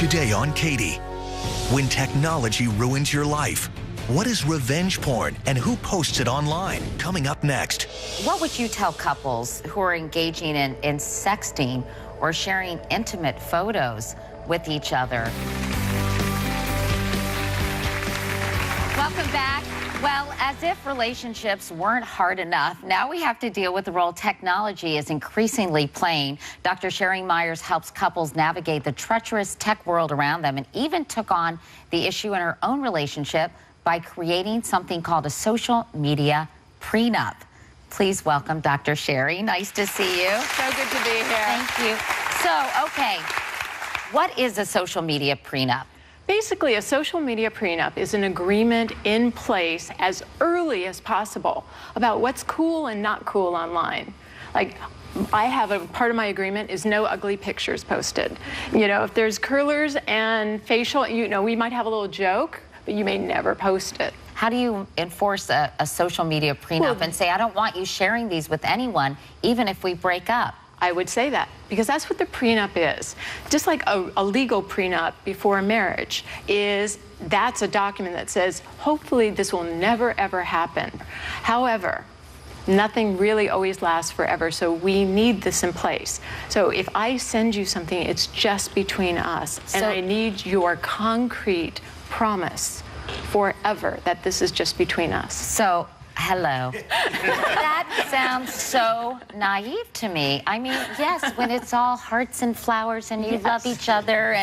Today on Katie, when technology ruins your life, what is revenge porn and who posts it online? Coming up next. What would you tell couples who are engaging in sexting or sharing intimate photos with each other? Welcome back. Well, as if relationships weren't hard enough, now we have to deal with the role technology is increasingly playing. Dr. Sheri Meyers helps couples navigate the treacherous tech world around them and even took on the issue in her own relationship by creating something called a social media prenup. Please welcome Dr. Sheri. Nice to see you. So good to be here. Thank you. So, okay, what is a social media prenup? Basically, a social media prenup is an agreement in place as early as possible about what's cool and not cool online. Like, I have a part of my agreement is no ugly pictures posted. You know, if there's curlers and facial, you know, we might have a little joke, but you may never post it. How do you enforce a social media prenup and say, I don't want you sharing these with anyone, even if we break up? I would say that, because that's what the prenup is. Just like a legal prenup before a marriage that's a document that says, hopefully this will never, ever happen. However, nothing really always lasts forever, so we need this in place. So if I send you something, it's just between us, and I need your concrete promise forever that this is just between us. So, hello. That sounds so naive to me. I mean, yes, when it's all hearts and flowers and you love each other,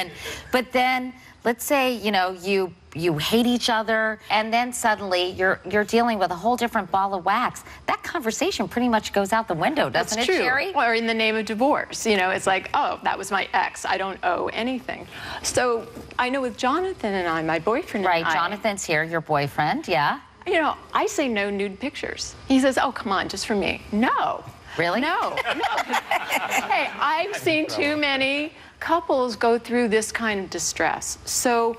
but then let's say, you know, you hate each other, and then suddenly you're dealing with a whole different ball of wax. That conversation pretty much goes out the window, doesn't it, Sheri? Or in the name of divorce, you know, it's like, oh, that was my ex. I don't owe anything. So I know with Jonathan and I, my boyfriend and I. Right, Jonathan's here, your boyfriend, yeah. You know, I say no nude pictures. He says, oh, come on, just for me. No. Really? No. Hey, I've seen too many couples go through this kind of distress. So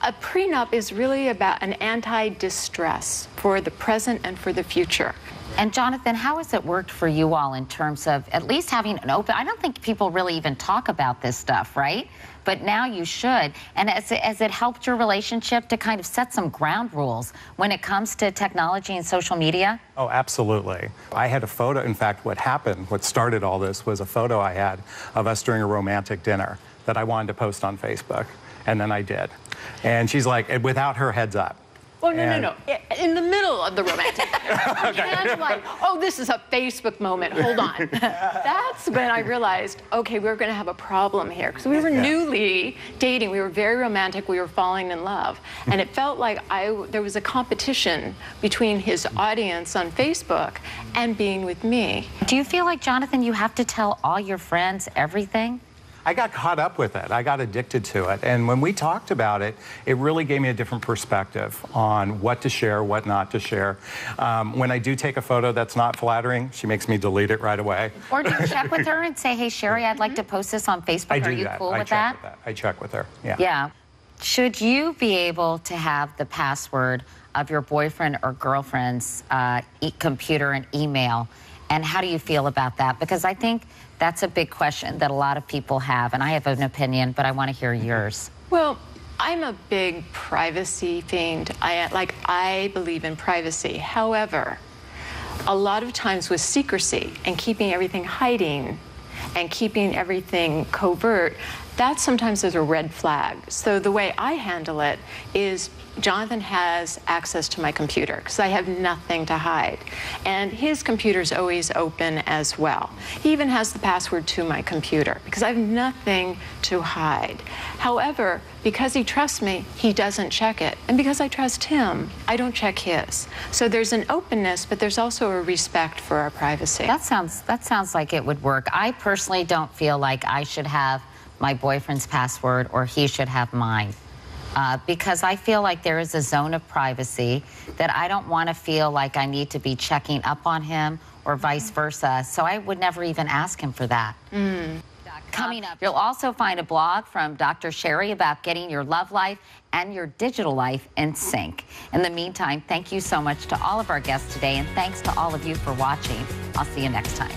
a prenup is really about an anti-distress for the present and for the future. And Jonathan, how has it worked for you all in terms of at least having an open, I don't think people really even talk about this stuff, right? But now you should. And has it helped your relationship to kind of set some ground rules when it comes to technology and social media? Oh, absolutely. I had a photo. In fact, what started all this was a photo I had of us during a romantic dinner that I wanted to post on Facebook. And then I did. And she's like, without her heads up. Oh, no. In the middle of the romantic. And like, oh, this is a Facebook moment. Hold on. That's when I realized, okay, we're going to have a problem here. Because we were newly dating. We were very romantic. We were falling in love. And it felt like there was a competition between his audience on Facebook and being with me. Do you feel like, Jonathan, you have to tell all your friends everything? I got caught up with it. I got addicted to it. And when we talked about it, it really gave me a different perspective on what to share, what not to share. When I do take a photo that's not flattering, she makes me delete it right away. Or do you check with her and say, hey, Sheri, I'd like to post this on Facebook. Are you cool with that? I check with her, yeah. Yeah. Should you be able to have the password of your boyfriend or girlfriend's computer and email? And how do you feel about that? Because I think that's a big question that a lot of people have, and I have an opinion, but I want to hear yours. Well, I'm a big privacy fiend. I believe in privacy. However, a lot of times with secrecy and keeping everything hiding and keeping everything covert, that sometimes is a red flag. So the way I handle it is Jonathan has access to my computer because I have nothing to hide. And his computer's always open as well. He even has the password to my computer because I have nothing to hide. However, because he trusts me, he doesn't check it. And because I trust him, I don't check his. So there's an openness, but there's also a respect for our privacy. That sounds like it would work. I personally don't feel like I should have my boyfriend's password or he should have mine. Because I feel like there is a zone of privacy that I don't want to feel like I need to be checking up on him or vice versa. So I would never even ask him for that. Coming up, you'll also find a blog from Dr. Sheri about getting your love life and your digital life in sync. In the meantime, thank you so much to all of our guests today, and thanks to all of you for watching. I'll see you next time.